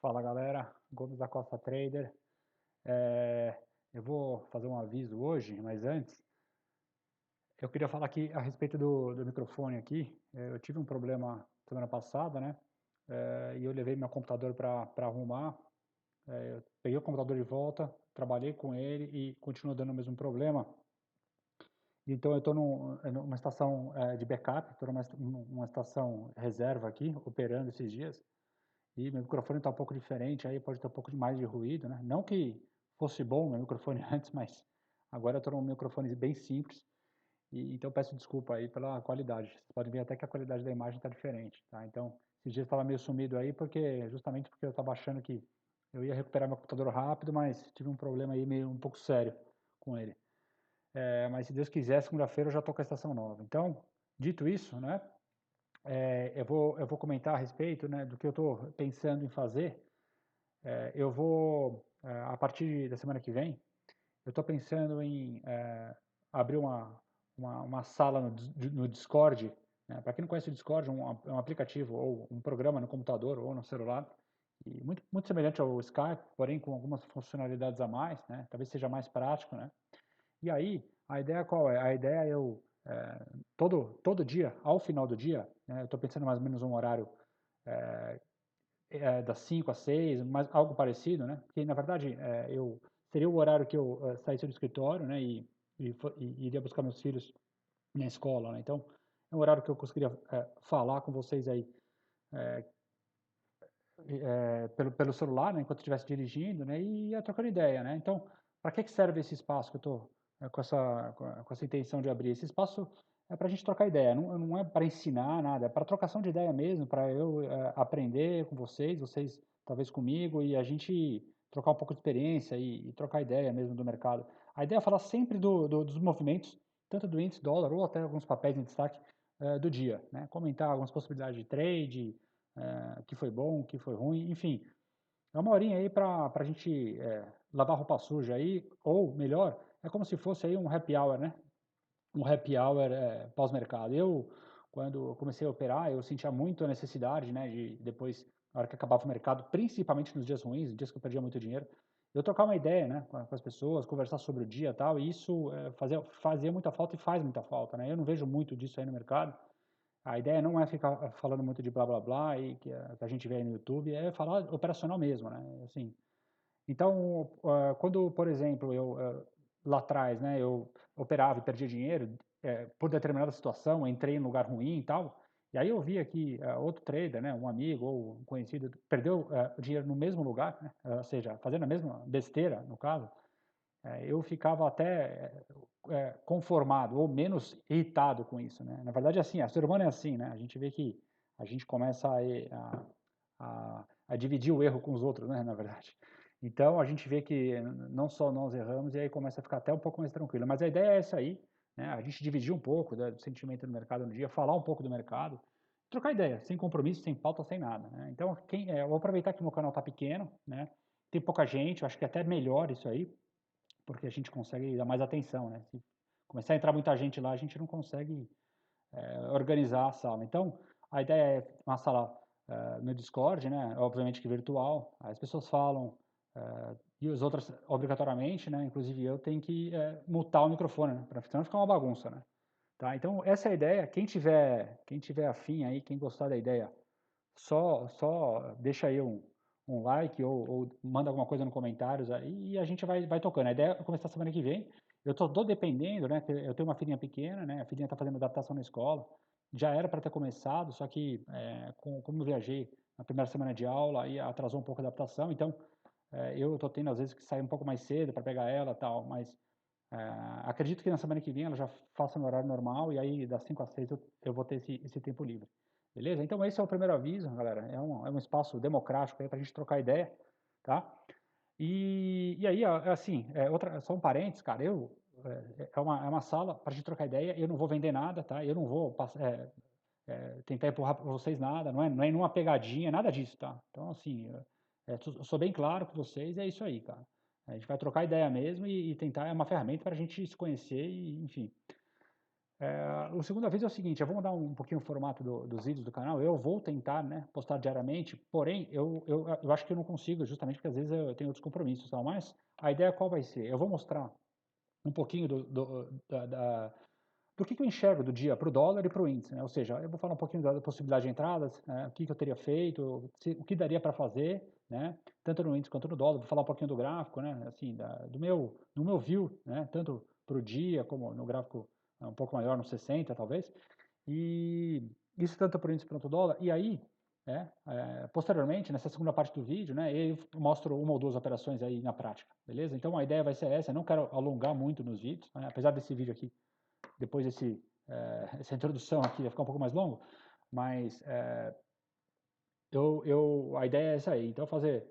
Fala galera, Gomes da Costa Trader. É, eu vou fazer um aviso hoje, mas antes eu queria falar aqui a respeito do microfone aqui. Eu tive um problema semana passada, né? E eu levei meu computador para arrumar. Eu peguei o computador de volta, trabalhei com ele e continua dando o mesmo problema. Então eu estou numa estação de backup, estou numa estação reserva aqui, operando esses dias. E meu microfone está um pouco diferente, aí pode ter um pouco mais de ruído, né? Não que fosse bom meu microfone antes, mas agora eu estou num microfone bem simples, e então peço desculpa aí pela qualidade. Vocês podem ver até que a qualidade da imagem está diferente, tá? Então, esses dias estava meio sumido aí, justamente porque eu estava achando que eu ia recuperar meu computador rápido, mas tive um problema aí meio um pouco sério com ele. Mas se Deus quiser, segunda-feira eu já estou com a estação nova. Então, dito isso, né? Eu vou comentar a respeito, né, do que eu estou pensando em fazer. A partir da semana que vem, eu estou pensando em abrir uma sala no Discord. Né? Para quem não conhece o Discord, é um aplicativo ou um programa no computador ou no celular, e muito semelhante ao Skype, porém com algumas funcionalidades a mais, né? Talvez seja mais prático, né? E aí, a ideia qual é? A ideia é todo dia, ao final do dia, né, eu estou pensando mais ou menos um horário das 5 às 6, mas algo parecido, né? Porque, na verdade, seria o horário que eu saísse do escritório, né? E iria buscar meus filhos na escola, né? Então, é um horário que eu conseguiria falar com vocês aí pelo celular, né? Enquanto eu estivesse dirigindo, né? E ia trocando ideia, né? Então, para que serve esse espaço que eu estou com essa intenção de abrir? Esse espaço é para a gente trocar ideia, não é para ensinar nada, é para trocação de ideia mesmo, para eu aprender com vocês talvez comigo, e a gente trocar um pouco de experiência e trocar ideia mesmo do mercado. A ideia é falar sempre dos movimentos, tanto do índice dólar ou até alguns papéis em destaque do dia, né? Comentar algumas possibilidades de trade, que foi bom, que foi ruim, enfim. É uma horinha aí para a gente lavar roupa suja aí, ou melhor, é como se fosse aí um happy hour, né? Um happy hour pós-mercado. Quando eu comecei a operar, eu sentia muito a necessidade, né, de depois, na hora que acabava o mercado, principalmente nos dias ruins, dias que eu perdia muito dinheiro, eu trocar uma ideia, né, com as pessoas, conversar sobre o dia e tal, e isso fazia muita falta e faz muita falta, né? Eu não vejo muito disso aí no mercado. A ideia não é ficar falando muito de blá blá blá e que a gente vê aí no YouTube, é falar operacional mesmo, né? Assim, então, quando, por exemplo, lá atrás, né, eu operava e perdia dinheiro por determinada situação, entrei em um lugar ruim e tal, e aí eu via que outro trader, né, um amigo ou um conhecido, perdeu o dinheiro no mesmo lugar, né, ou seja, fazendo a mesma besteira, no caso, eu ficava até conformado ou menos irritado com isso, né? Na verdade, assim, a ser humano é assim, né? A gente vê que a gente começa a dividir o erro com os outros, né? Na verdade. Então, a gente vê que não só nós erramos e aí começa a ficar até um pouco mais tranquilo. Mas a ideia é essa aí, né? A gente dividir um pouco do sentimento do mercado no dia, falar um pouco do mercado, trocar ideia, sem compromisso, sem pauta, sem nada, né? Então, eu vou aproveitar que o meu canal está pequeno, né? Tem pouca gente, eu acho que é até melhor isso aí, porque a gente consegue dar mais atenção, né? Se começar a entrar muita gente lá, a gente não consegue organizar a sala. Então, a ideia é uma sala no Discord, né? Obviamente que virtual. As pessoas falam e as outras obrigatoriamente, né? Inclusive eu tenho que mutar o microfone, né? Para senão ficar uma bagunça, né? Tá? Então, essa é a ideia. Quem tiver afim aí, quem gostar da ideia, só deixa aí um like ou manda alguma coisa nos comentários aí e a gente vai tocando. A ideia é começar semana que vem. Eu tô dependendo, né? Eu tenho uma filhinha pequena, né? A filhinha está fazendo adaptação na escola. Já era para ter começado, só que como eu viajei na primeira semana de aula, aí atrasou um pouco a adaptação. Então, eu tô tendo às vezes que sair um pouco mais cedo para pegar ela e tal, mas acredito que na semana que vem ela já faça no horário normal e aí das 5 às 6 eu vou ter esse tempo livre. Beleza? Então esse é o primeiro aviso, galera. É um espaço democrático aí para a gente trocar ideia, tá? E aí, assim, só um parênteses, cara, é uma sala para a gente trocar ideia, eu não vou vender nada, tá? Eu não vou tentar empurrar para vocês nada, não é nenhuma pegadinha, nada disso, tá? Então, assim, eu sou bem claro com vocês, é isso aí, cara. A gente vai trocar ideia mesmo e tentar, é uma ferramenta para a gente se conhecer e, enfim. O segundo aviso é o seguinte, eu vou mudar um pouquinho o formato dos vídeos do canal, eu vou tentar, né, postar diariamente, porém, eu acho que eu não consigo, justamente porque às vezes eu tenho outros compromissos, tal, mas a ideia qual vai ser? Eu vou mostrar um pouquinho do que eu enxergo do dia para o dólar e para o índice, né? Ou seja, eu vou falar um pouquinho da possibilidade de entradas, o que eu teria feito, o que daria para fazer, né? Tanto no índice quanto no dólar, vou falar um pouquinho do gráfico, né? Assim, do meu view, né? Tanto para o dia como no gráfico um pouco maior, no 60 talvez, e isso tanto para o índice quanto para o dólar, e aí, posteriormente, nessa segunda parte do vídeo, né, eu mostro uma ou duas operações aí na prática, beleza? Então a ideia vai ser essa, eu não quero alongar muito nos vídeos, né? Apesar desse vídeo aqui depois essa introdução aqui vai ficar um pouco mais longo, mas a ideia é essa aí. Então, fazer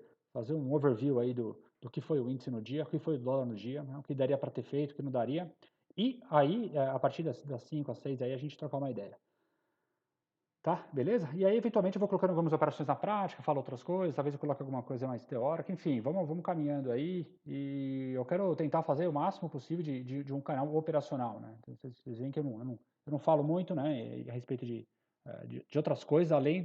um overview aí do que foi o índice no dia, o que foi o dólar no dia, né, o que daria para ter feito, o que não daria. E aí, a partir das 5 às 6, aí a gente trocar uma ideia. Tá? Beleza? E aí, eventualmente, eu vou colocando algumas operações na prática, falo outras coisas, talvez eu coloque alguma coisa mais teórica, enfim, vamos caminhando aí. E eu quero tentar fazer o máximo possível de um canal operacional, né? Então, vocês veem que eu não falo muito, né, a respeito de outras coisas, além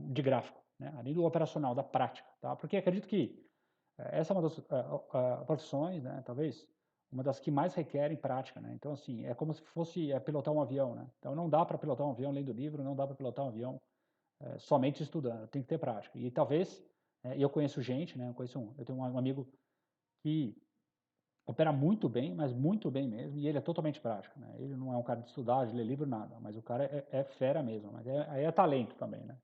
de gráfico, né? Além do operacional, da prática, tá? Porque acredito que essa é uma das profissões, né, talvez, uma das que mais requerem prática, né? Então, assim, é como se fosse pilotar um avião, né? Então, não dá para pilotar um avião lendo livro, não dá para pilotar um avião somente estudando, tem que ter prática. E talvez, eu conheço gente, né? Eu tenho um amigo que opera muito bem, mas muito bem mesmo, e ele é totalmente prático, né? Ele não é um cara de estudar, de ler livro, nada, mas o cara é fera mesmo, mas aí é talento também, né?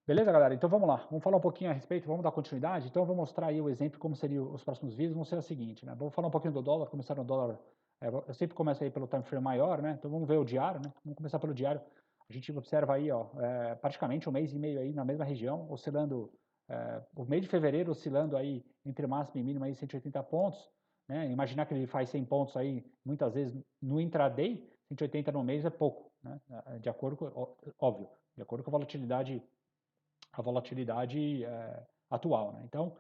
Beleza, galera? Então vamos lá. Vamos falar um pouquinho a respeito, vamos dar continuidade. Então eu vou mostrar aí o exemplo como seriam os próximos vídeos. Vão ser o seguinte, né? Vou falar um pouquinho do dólar, começar no dólar. Eu sempre começo aí pelo time frame maior, né? Então vamos ver o diário, né? Vamos começar pelo diário. A gente observa aí, ó, praticamente um mês e meio aí na mesma região, oscilando, o mês de fevereiro oscilando aí entre máximo e mínimo aí 180 pontos, né? Imaginar que ele faz 100 pontos aí, muitas vezes no intraday, 180 no mês é pouco, né? De acordo com, óbvio, de acordo com a volatilidade atual, né? Então,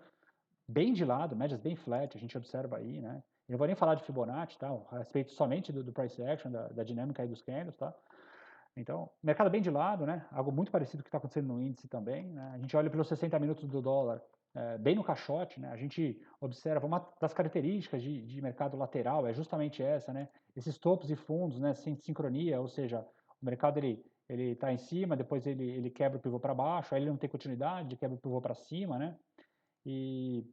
bem de lado, médias bem flat, a gente observa aí, né? Eu não vou nem falar de Fibonacci, tá? A respeito somente do price action, da dinâmica aí dos candles, tá? Então, mercado bem de lado, né? Algo muito parecido com o que está acontecendo no índice também, né? A gente olha pelos 60 minutos do dólar, bem no caixote, né? A gente observa uma das características de mercado lateral, é justamente essa, né? Esses topos e fundos, né? Sem sincronia, ou seja, o mercado ele está em cima, depois ele quebra o pivô para baixo, aí ele não tem continuidade, ele quebra o pivô para cima, né? E,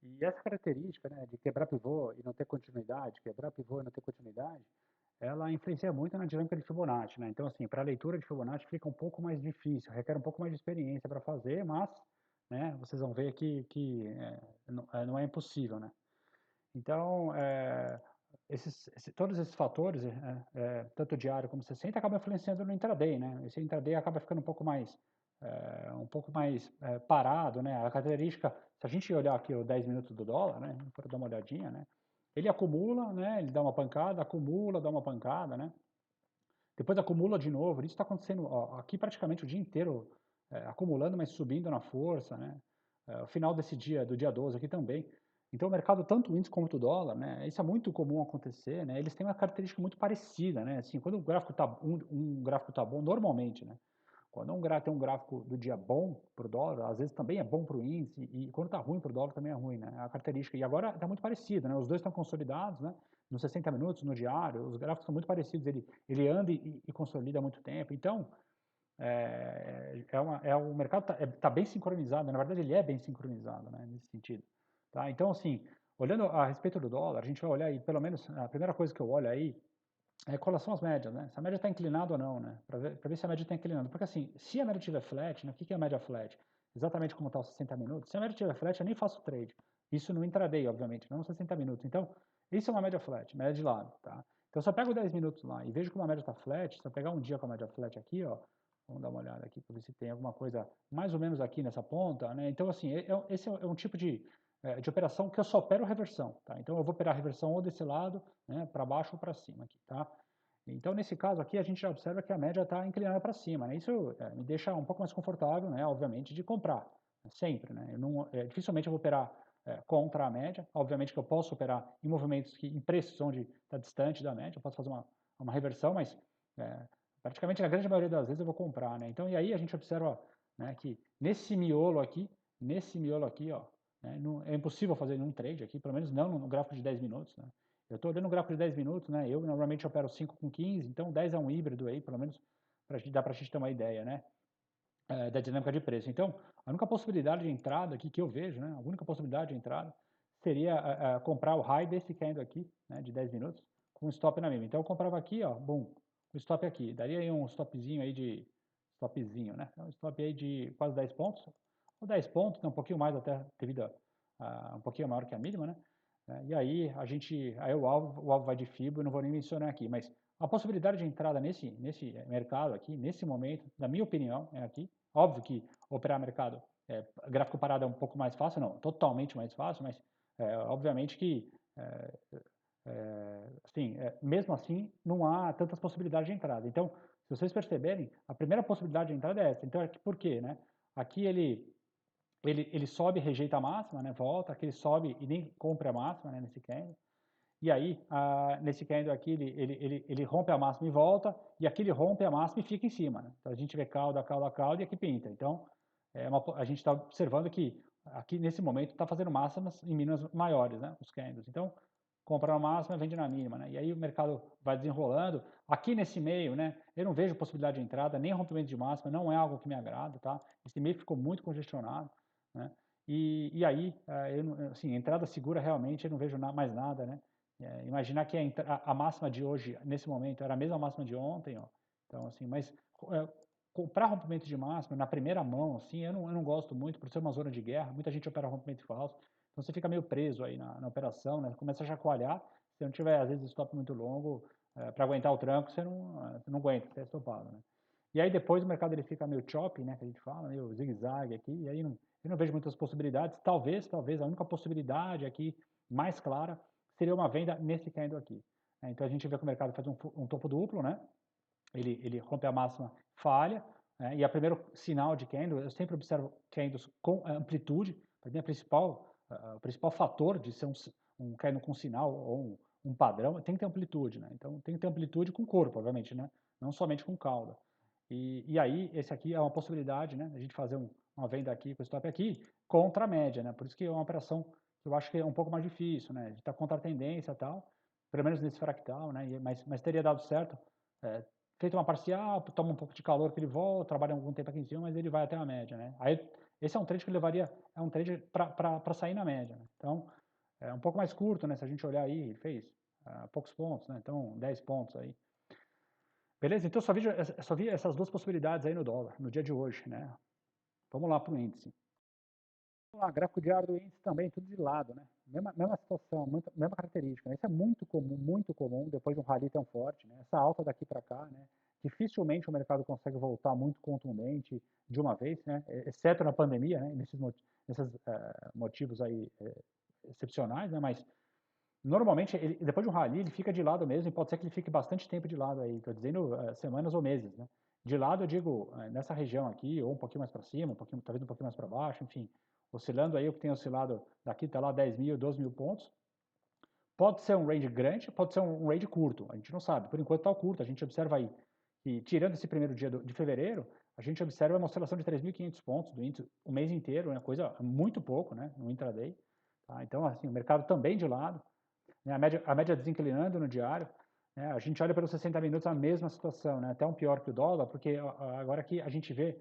e essa característica, né, de quebrar pivô e não ter continuidade, quebrar pivô e não ter continuidade, ela influencia muito na dinâmica de Fibonacci, né? Então, assim, para a leitura de Fibonacci fica um pouco mais difícil, requer um pouco mais de experiência para fazer, mas, né, vocês vão ver que não é impossível, né? Então, todos esses fatores, tanto diário como 60, acabam influenciando no intraday, né? Esse intraday acaba ficando um pouco mais parado, né? A característica, se a gente olhar aqui os 10 minutos do dólar, né? Para dar uma olhadinha, né? Ele acumula, né? Ele dá uma pancada, acumula, dá uma pancada, né? Depois acumula de novo. Isso está acontecendo ó, aqui praticamente o dia inteiro, acumulando, mas subindo na força, né? O final desse dia, do dia 12 aqui também. Então o mercado, tanto o índice quanto o dólar, né? Isso é muito comum acontecer, né? Eles têm uma característica muito parecida, né? Assim, quando o gráfico tá, um gráfico tá bom, normalmente, né? Quando tem um gráfico do dia bom para o dólar, às vezes também é bom para o índice, e quando está ruim para o dólar também é ruim, né? A característica. E agora está muito parecido, né? Os dois estão consolidados, né? Nos 60 minutos, no diário, os gráficos são muito parecidos, ele anda e consolida há muito tempo. Então, o mercado tá bem sincronizado, na verdade ele é bem sincronizado, né? Nesse sentido. Tá? Então, assim, olhando a respeito do dólar, a gente vai olhar aí, pelo menos, a primeira coisa que eu olho aí, quais são as médias, né? Se a média está inclinada ou não, né? Para ver se a média está inclinando. Porque assim, se a média estiver flat, né? O que é a média flat? Exatamente como está os 60 minutos. Se a média estiver flat, eu nem faço trade. Isso no intraday, obviamente, não nos 60 minutos. Então, isso é uma média flat, média de lado, tá? Então, se eu pego 10 minutos lá e vejo que uma média está flat, se eu pegar um dia com a média flat aqui, ó, vamos dar uma olhada aqui para ver se tem alguma coisa mais ou menos aqui nessa ponta, né? Então, assim, esse é um tipo de operação que eu só opero reversão, tá? Então, eu vou operar reversão ou desse lado, né, para baixo ou para cima aqui, tá? Então, nesse caso aqui, a gente já observa que a média está inclinada para cima, né? Isso me deixa um pouco mais confortável, né? Obviamente, de comprar, sempre, né? Dificilmente eu vou operar contra a média. Obviamente que eu posso operar em movimentos em preços onde está distante da média, eu posso fazer uma reversão, mas praticamente na grande maioria das vezes eu vou comprar, né? Então, e aí a gente observa, né, que nesse miolo aqui, ó, né, é impossível fazer num trade aqui, pelo menos não no gráfico de 10 minutos, né? Eu estou olhando o gráfico de 10 minutos, né? Eu normalmente opero 5 com 15, então 10 é um híbrido aí, pelo menos dá para a gente ter uma ideia, né? Da dinâmica de preço. Então, a única possibilidade de entrada aqui que eu vejo, né? A única possibilidade de entrada seria comprar o high desse candle aqui, né? De 10 minutos, com stop na mínima. Então, eu comprava aqui, ó, bum, o stop aqui. Daria aí um stopzinho aí stopzinho, né? Um stop aí de quase 10 pontos, ou 10 pontos, né? Um pouquinho mais até devido a um pouquinho maior que a mínima, né? E aí aí o alvo vai de FIBO, eu não vou nem mencionar aqui, mas a possibilidade de entrada nesse mercado aqui, nesse momento, na minha opinião, é aqui. Óbvio que operar mercado gráfico parado é um pouco mais fácil, não, totalmente mais fácil, mas obviamente que assim, mesmo assim não há tantas possibilidades de entrada. Então, se vocês perceberem, a primeira possibilidade de entrada é essa. Então, por quê, né? Aqui ele sobe, rejeita a máxima, né? Volta, aqui ele sobe e nem compra a máxima, né? Nesse candle. E aí, nesse candle aqui, ele rompe a máxima e volta, e aqui ele rompe a máxima e fica em cima, né? Então a gente vê cauda, cauda, cauda e aqui pinta. Então, a gente está observando que aqui nesse momento está fazendo máximas em mínimas maiores, né? Os candles. Então, compra na máxima, vende na mínima, né? E aí o mercado vai desenrolando. Aqui nesse meio, né? Eu não vejo possibilidade de entrada, nem rompimento de máxima, não é algo que me agrada, tá? Esse meio ficou muito congestionado, né? E aí, assim, entrada segura realmente eu não vejo mais nada, né? Imaginar que a máxima de hoje, nesse momento, era a mesma máxima de ontem, ó. Então, assim, mas comprar rompimento de máxima na primeira mão, assim, eu não gosto muito, por ser uma zona de guerra, muita gente opera rompimento falso, então você fica meio preso aí na operação, né? Começa a chacoalhar, se não tiver, às vezes, stop muito longo, para aguentar o tranco, você não aguenta, você é estopado, né? E aí depois o mercado ele fica meio choppy, né, que a gente fala, meio zigue-zague aqui, e aí eu não vejo muitas possibilidades, talvez a única possibilidade aqui mais clara seria uma venda nesse candle aqui. Então a gente vê que o mercado faz um topo duplo, né? Ele rompe a máxima, falha, né? E o primeiro sinal de candle, eu sempre observo candles com amplitude, para mim o principal fator de ser um candle com sinal ou um padrão, tem que ter amplitude, né? Então tem que ter amplitude com corpo, obviamente, né? Não somente com cauda. E aí, esse aqui é uma possibilidade, né? A gente fazer uma venda aqui com stop aqui contra a média, né? Por isso que é uma operação que eu acho que é um pouco mais difícil, né? A gente está contra a tendência e tal, pelo menos nesse fractal, né? Mas teria dado certo, feito uma parcial, toma um pouco de calor que ele volta, trabalha algum tempo aqui em cima, mas ele vai até a média, né? Aí, esse é um trade que levaria, é um trade para sair na média, né? Então, é um pouco mais curto, né? Se a gente olhar aí, ele fez poucos pontos, né? Então, 10 pontos aí. Beleza? Então, só vi essas duas possibilidades aí no dólar, no dia de hoje, né? Vamos lá para o índice. Vamos lá, gráfico diário do índice também, tudo de lado, né? Mesma situação, mesma característica, né? Isso é muito comum depois de um rally tão forte, né? Essa alta daqui para cá, né? Dificilmente o mercado consegue voltar muito contundente de uma vez, né? Exceto na pandemia, né? Nesses motivos aí excepcionais, né? Mas normalmente, depois de um rally, ele fica de lado mesmo, e pode ser que ele fique bastante tempo de lado aí, estou dizendo semanas ou meses, né? De lado, eu digo, nessa região aqui, ou um pouquinho mais para cima, talvez um pouquinho mais para baixo, enfim, oscilando aí, o que tem oscilado daqui até lá 10 mil, 12 mil pontos. Pode ser um range grande, pode ser um range curto, a gente não sabe. Por enquanto está o curto, a gente observa aí, e tirando esse primeiro dia de fevereiro, a gente observa uma oscilação de 3.500 pontos do índice o mês inteiro, né? Coisa muito pouco, né? No intraday. Tá? Então, assim, o mercado também de lado, né? A média desinclinando no diário, né? A gente olha pelos 60 minutos a mesma situação, né? Até um pior que o dólar, porque agora aqui a gente vê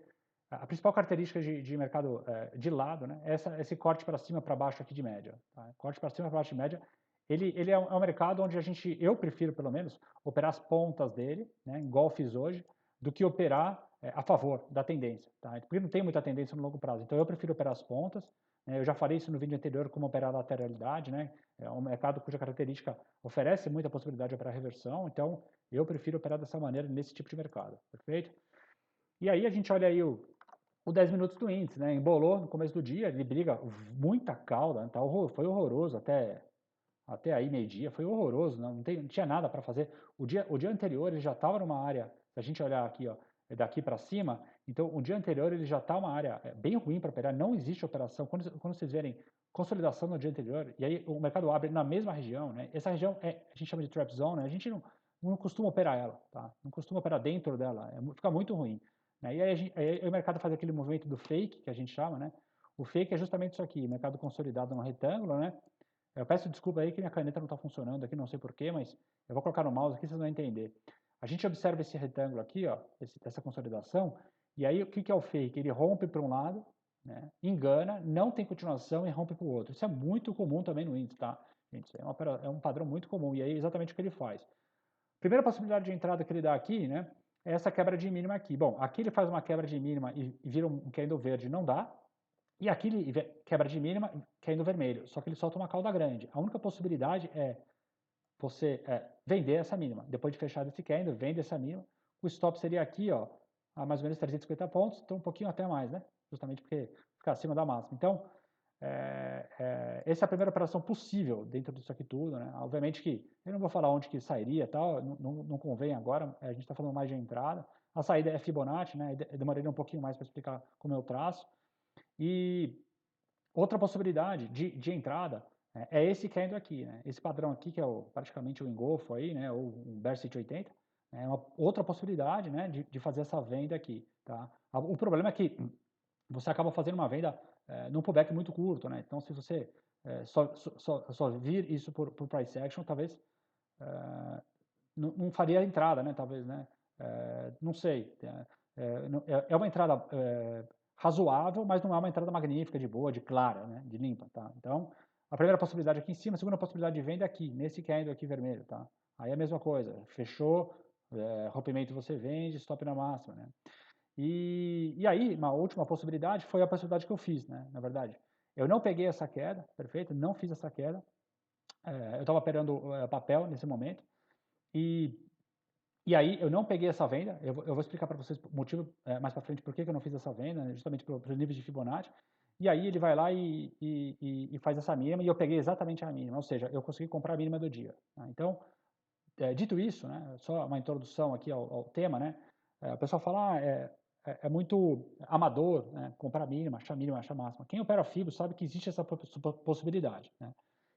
a principal característica de mercado de lado, né? Esse corte para cima, para baixo aqui de média. Tá? Corte para cima, para baixo de média, ele é um mercado onde eu prefiro pelo menos, operar as pontas dele, né? Igual fiz hoje, do que operar a favor da tendência. Tá? Porque não tem muita tendência no longo prazo. Então eu prefiro operar as pontas. Eu já falei isso no vídeo anterior, como operar a lateralidade, né? É um mercado cuja característica oferece muita possibilidade de operar reversão, então eu prefiro operar dessa maneira nesse tipo de mercado, perfeito? E aí a gente olha aí o 10 minutos do índice, né? Embolou no começo do dia, ele briga muita cauda, tá? Foi horroroso até aí meio-dia, foi horroroso, não tinha nada para fazer. O dia anterior ele já estava numa área, se a gente olhar aqui, ó, daqui para cima, então o dia anterior ele já está uma área bem ruim para operar, não existe operação. Quando vocês verem consolidação no dia anterior, e aí o mercado abre na mesma região, né? Essa região a gente chama de trap zone, né? A gente não costuma operar ela, tá? Não costuma operar dentro dela, fica muito ruim. Né? E aí o mercado faz aquele movimento do fake, que a gente chama, né? O fake é justamente isso aqui, mercado consolidado no retângulo, né? Eu peço desculpa aí que minha caneta não está funcionando aqui, não sei porquê, mas eu vou colocar no mouse aqui, vocês vão entender. A gente observa esse retângulo aqui, ó, essa consolidação, e aí o que é o fake? Ele rompe para um lado, né, engana, não tem continuação e rompe para o outro. Isso é muito comum também no índice, tá? Gente, é um padrão muito comum, e aí é exatamente o que ele faz. Primeira possibilidade de entrada que ele dá aqui, né, é essa quebra de mínima aqui. Bom, aqui ele faz uma quebra de mínima e vira um candle verde, não dá. E aqui ele quebra de mínima, candle vermelho, só que ele solta uma cauda grande. A única possibilidade é você vender essa mínima. Depois de fechar esse candle, vende essa mínima. O stop seria aqui, ó, a mais ou menos 350 pontos, então um pouquinho até mais, né? Justamente porque fica acima da máxima. Então, essa é a primeira operação possível dentro disso aqui tudo, né? Obviamente que eu não vou falar onde que sairia, tal, não convém agora, a gente está falando mais de entrada. A saída é Fibonacci, né? Eu demorei um pouquinho mais para explicar como eu traço. E outra possibilidade de entrada é esse candle aqui, né? Esse padrão aqui, que é praticamente o engolfo aí, né? Ou um Bear 180, é uma outra possibilidade, né? De fazer essa venda aqui, tá? O problema é que você acaba fazendo uma venda num pullback muito curto, né? Então, se você só vir isso por price action, talvez não faria a entrada, né? Talvez, né? Não sei. É uma entrada razoável, mas não é uma entrada magnífica, de boa, de clara, né? De limpa, tá? Então, a primeira possibilidade aqui em cima, a segunda possibilidade de venda é aqui, nesse candle aqui vermelho, tá? Aí é a mesma coisa, fechou, rompimento você vende, stop na máxima, né? E aí, uma última possibilidade foi a possibilidade que eu fiz, né? Na verdade, eu não peguei essa queda, perfeito? Não fiz essa queda. Eu estava operando papel nesse momento. E aí eu não peguei essa venda, eu vou explicar para vocês o motivo mais para frente por que eu não fiz essa venda, né, justamente pelos níveis de Fibonacci. E aí ele vai lá e faz essa mínima, e eu peguei exatamente a mínima, ou seja, eu consegui comprar a mínima do dia. Tá? Então, dito isso, né, só uma introdução aqui ao tema, né, o pessoal fala, é muito amador, né, comprar a mínima, achar máxima. Quem opera FIBO sabe que existe essa possibilidade. Né?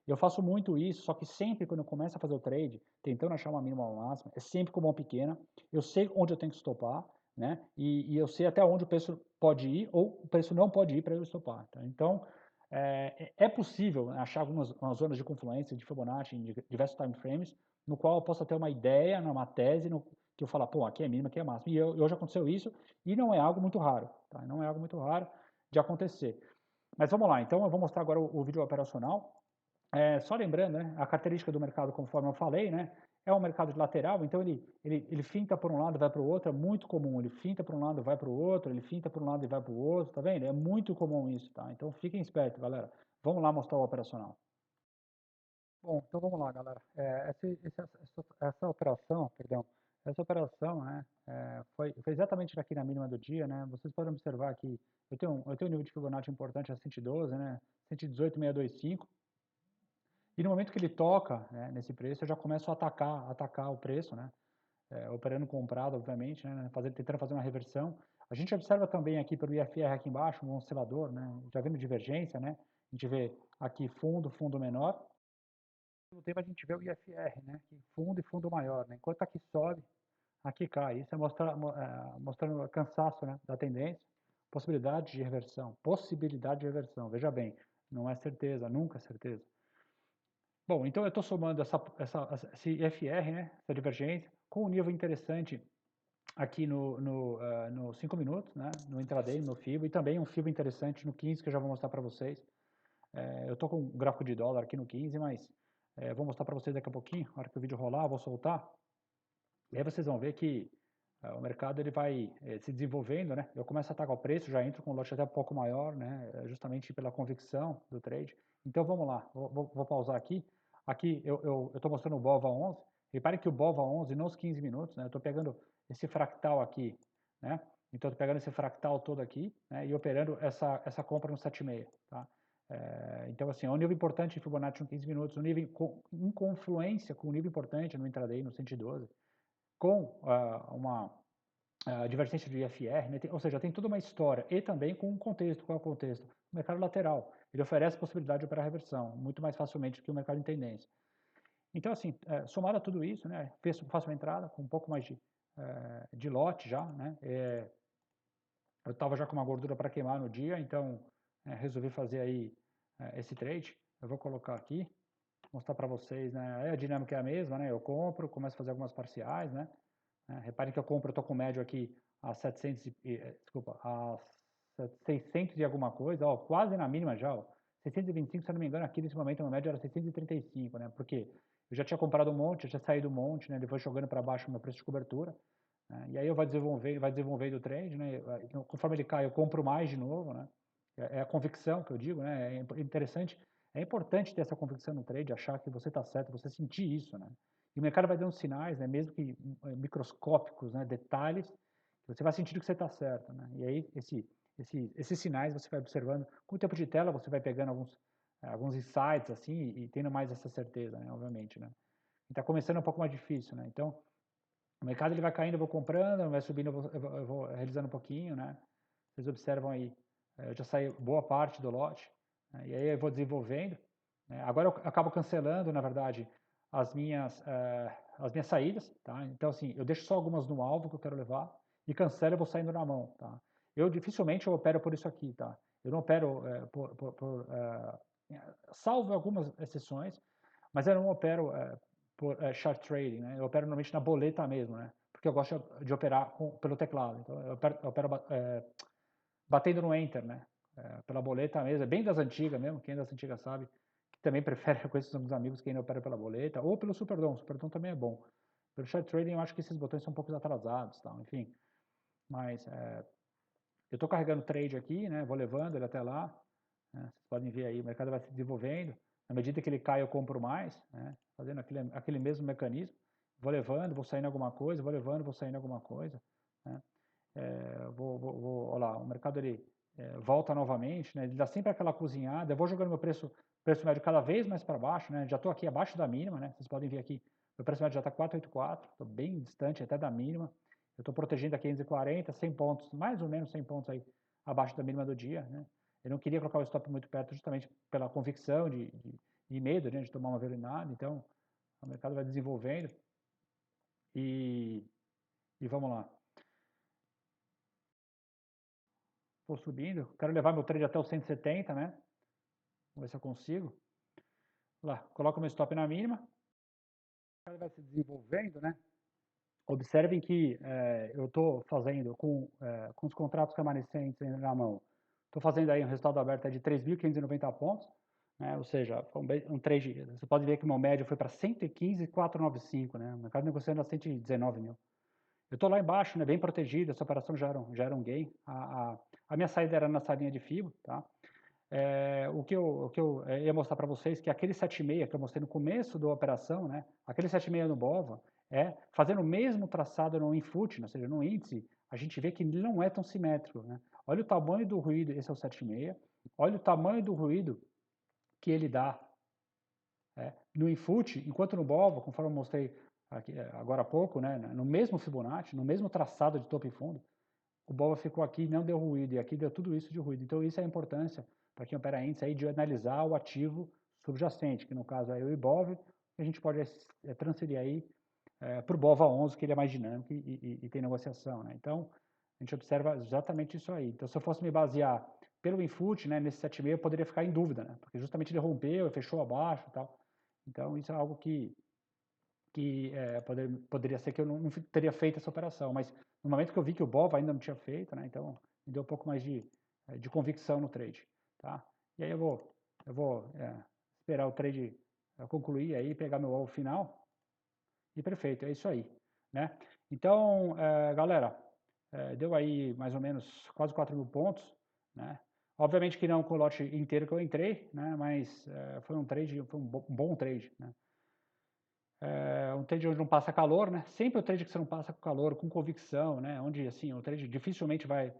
Eu faço muito isso, só que sempre quando eu começo a fazer o trade, tentando achar uma mínima ou máxima, é sempre com mão pequena, eu sei onde eu tenho que estopar, né? E eu sei até onde o preço pode ir ou o preço não pode ir para eu estopar. Tá? Então, é possível achar algumas zonas de confluência de Fibonacci em diversos time frames, no qual eu possa ter uma ideia, uma tese, que eu falo, pô, aqui é mínima, aqui é máxima. E hoje aconteceu isso, e não é algo muito raro, tá? Não é algo muito raro de acontecer. Mas vamos lá, então eu vou mostrar agora o vídeo operacional. Só lembrando, né, a característica do mercado, conforme eu falei, né, é um mercado de lateral, então ele finta por um lado e vai para o outro, é muito comum. Ele finta por um lado e vai para o outro, ele finta por um lado e vai para o outro, tá vendo? É muito comum isso, tá? Então fiquem espertos, galera. Vamos lá mostrar o operacional. Bom, então vamos lá, galera. Essa operação, perdão, essa operação, né, foi exatamente aqui na mínima do dia, né? Vocês podem observar que eu tenho um nível de Fibonacci importante a 112, né? 118,625. E no momento que ele toca, né, nesse preço, eu já começo a atacar o preço, né? Operando comprado, obviamente, né? Tentando fazer uma reversão. A gente observa também aqui pelo IFR aqui embaixo, um oscilador, né? Já vendo divergência, né? A gente vê aqui fundo menor. No tempo a gente vê o IFR, né? Fundo e fundo maior, né? Enquanto aqui sobe, aqui cai. Isso é mostrando o cansaço, né, da tendência. Possibilidade de reversão. Possibilidade de reversão. Veja bem, não é certeza, nunca é certeza. Bom, então eu estou somando esse IFR, né, essa divergência, com um nível interessante aqui no 5 minutos, né, no intraday, no FIBO, e também um FIBO interessante no 15, que eu já vou mostrar para vocês. Eu estou com um gráfico de dólar aqui no 15, mas vou mostrar para vocês daqui a pouquinho, na hora que o vídeo rolar, eu vou soltar. E aí vocês vão ver que o mercado ele vai se desenvolvendo, né? Eu começo a atacar o preço, já entro com um lote até um pouco maior, né? Justamente pela convicção do trade. Então vamos lá, vou pausar aqui. Aqui eu estou mostrando o BOVA 11. Repare que o BOVA 11 nos 15 minutos, né? Eu estou pegando esse fractal aqui, né? Então estou pegando esse fractal todo aqui, né? E operando essa compra no 7,6, tá? Então assim, é um nível importante de Fibonacci no 15 minutos, um nível em confluência com um nível importante no intraday no 112, com a advertência do IFR, né, ou seja, tem toda uma história e também com um contexto, qual é o contexto? O mercado lateral, ele oferece a possibilidade de operar reversão, muito mais facilmente do que o mercado em tendência. Então, assim, somado a tudo isso, né, faço uma entrada com um pouco mais de lote já, né, eu estava já com uma gordura para queimar no dia, então resolvi fazer aí esse trade. Eu vou colocar aqui, mostrar para vocês, né, a dinâmica é a mesma, né, eu compro, começo a fazer algumas parciais, né, reparem que eu estou com médio aqui a 700, desculpa, a 600 e alguma coisa, ó, quase na mínima já, ó, 625, se eu não me engano, aqui nesse momento a média era 635, né, porque eu já tinha comprado um monte, eu tinha saído um monte, né, depois jogando para baixo o meu preço de cobertura, né, e aí eu vai desenvolvendo o trade, né, então, conforme ele cai eu compro mais de novo, né, é a convicção que eu digo, né, é interessante, é importante ter essa convicção no trade, achar que você está certo, você sentir isso, né, e o mercado vai dando sinais, né, mesmo que microscópicos, né, detalhes, você vai sentindo que você está certo, né, e aí esses sinais você vai observando, com o tempo de tela você vai pegando alguns insights, assim, e tendo mais essa certeza, né, obviamente, né. Está começando um pouco mais difícil, né, então o mercado ele vai caindo, eu vou comprando, vai subindo, eu vou realizando um pouquinho, né? Vocês observam aí, eu já saí boa parte do lote, né? E aí eu vou desenvolvendo, né? Agora eu acabo cancelando, na verdade, as minhas saídas, tá? Então, assim, eu deixo só algumas no alvo que eu quero levar e cancelo e vou saindo na mão, tá? Eu dificilmente eu opero por isso aqui, tá? Eu não opero salvo algumas exceções, mas eu não opero por short trading, né? Eu opero normalmente na boleta mesmo, né? Porque eu gosto de operar pelo teclado. Então eu opero batendo no enter, né? Pela boleta mesmo, é bem das antigas mesmo, quem é das antigas sabe, que também prefere com esses amigos que ainda opera pela boleta, ou pelo Superdom, o Superdom também é bom. Pelo short trading eu acho que esses botões são um pouco atrasados, tal, enfim. Mas eu estou carregando o trade aqui, né? Vou levando ele até lá, né? Vocês podem ver aí, o mercado vai se desenvolvendo. Na medida que ele cai, eu compro mais, né? Fazendo aquele mesmo mecanismo. Vou levando, vou saindo alguma coisa, vou levando, vou saindo alguma coisa, né? Olha lá, o mercado ele volta novamente, né? Ele dá sempre aquela cozinhada. Eu vou jogando meu preço médio cada vez mais para baixo, né? Já estou aqui abaixo da mínima, né? Vocês podem ver aqui, meu preço médio já está 484, estou bem distante até da mínima. Eu estou protegendo a 540, 100 pontos, mais ou menos 100 pontos aí abaixo da mínima do dia, né? Eu não queria colocar o stop muito perto justamente pela convicção de medo, né, de tomar uma violinada. Então, o mercado vai desenvolvendo e, e vamos lá. Estou subindo, quero levar meu trade até o 170, né? Vamos ver se eu consigo. Lá, coloco meu stop na mínima. O mercado vai se desenvolvendo, né? Observem que eu estou fazendo com os contratos remanescentes na mão. Estou fazendo aí um resultado aberto de 3.590 pontos, né? Ou seja, foi um trade. Você pode ver que o meu médio foi para 115.495, né? O mercado negociando a 119 mil. Eu estou lá embaixo, né? Bem protegido. Essa operação já era um gain. A minha saída era na salinha de FIBO, tá? O que eu ia mostrar para vocês que aquele 7,6 que eu mostrei no começo da operação, né? Aquele 7,6 no BOVA, fazendo o mesmo traçado no Infut, ou seja, no índice, a gente vê que ele não é tão simétrico, né? Olha o tamanho do ruído, esse é o 7,6, olha o tamanho do ruído que ele dá no Infut, enquanto no BOVA, conforme eu mostrei aqui, agora há pouco, né? No mesmo Fibonacci, no mesmo traçado de topo e fundo, o BOVA ficou aqui e não deu ruído, e aqui deu tudo isso de ruído. Então, isso é a importância para quem opera índice aí de analisar o ativo subjacente, que no caso é o IBOV, que a gente pode transferir aí para o BOVA 11, que ele é mais dinâmico e tem negociação, né? Então, a gente observa exatamente isso aí. Então, se eu fosse me basear pelo Infut, né, nesse 7,5, eu poderia ficar em dúvida, né? Porque justamente ele rompeu, fechou abaixo e tal. Então, isso é algo que poderia ser que eu não teria feito essa operação, mas no momento que eu vi que o BOV ainda não tinha feito, né, então me deu um pouco mais de convicção no trade, tá? E aí eu vou esperar o trade concluir aí, pegar meu alvo final e perfeito, é isso aí, né? Então, galera, deu aí mais ou menos quase 4.000 pontos, né? Obviamente que não com o lote inteiro que eu entrei, né? Mas foi um bom trade, né? Um trade onde não passa calor, né? Sempre o trade que você não passa com calor, com convicção, né? Onde assim o trade dificilmente vai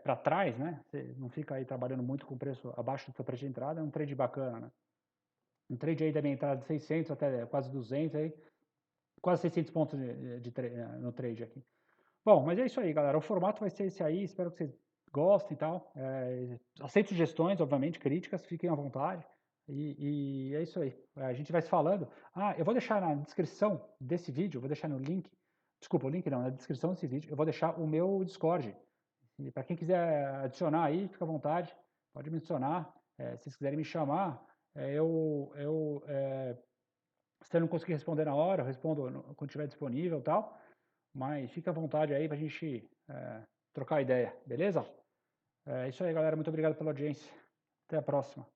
para trás, né? Você não fica aí trabalhando muito com preço abaixo do seu preço de entrada, é um trade bacana, né? Um trade aí da minha entrada de 600 até quase 200 aí, quase 600 pontos no trade aqui. Bom, mas é isso aí, galera. O formato vai ser esse aí, espero que vocês gostem e tal. Aceito sugestões, obviamente, críticas, fiquem à vontade. E é isso aí. A gente vai se falando. Ah, eu vou deixar na descrição desse vídeo, eu vou deixar no link. Desculpa, o link não, na descrição desse vídeo, eu vou deixar o meu Discord. E para quem quiser adicionar aí, fica à vontade, pode me adicionar. Se vocês quiserem me chamar, se eu não conseguir responder na hora, eu respondo quando estiver disponível e tal. Mas fica à vontade aí pra gente trocar ideia, beleza? É isso aí, galera. Muito obrigado pela audiência. Até a próxima.